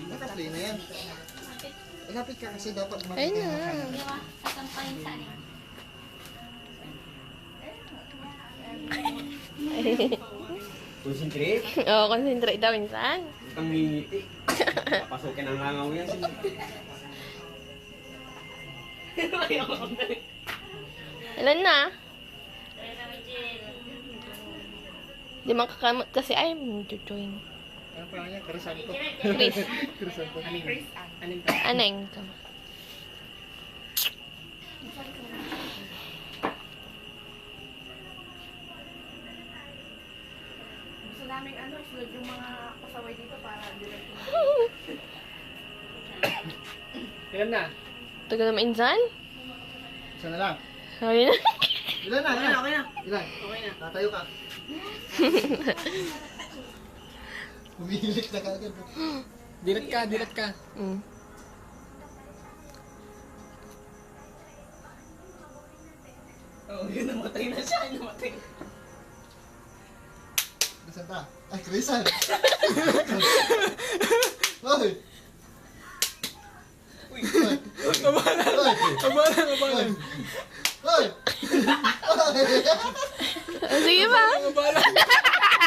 Naka-play na yan. Ilapit ka kasi dapat Ayun makita na. mo. Concentrate. Oo, concentrate daw minsan. Ang ngingiti. Papasukin ang langaw yan. Ilan na? Di man kakamot kasi ay join. Ano pa niya? Karisanto. Chris. Karisanto. Aneng ka. Gusto namin sunod yung mga pasaway dito para diretso. Ilan na? Tagal naman insan? Isa na lang. Ayun na. Ilan na? Ilan? Okay na. Ilan? Okay na. Tatayo ka. Umihilik na kagad. Dilat ka, dilat ka. Mm. Oo, yun namatay na siya. Namatay. Nasaan ta? Ay, Krisan! Hoy! Uy! Abala! Hoy! Abala! Abala! Hoy! Sige pa. Abala!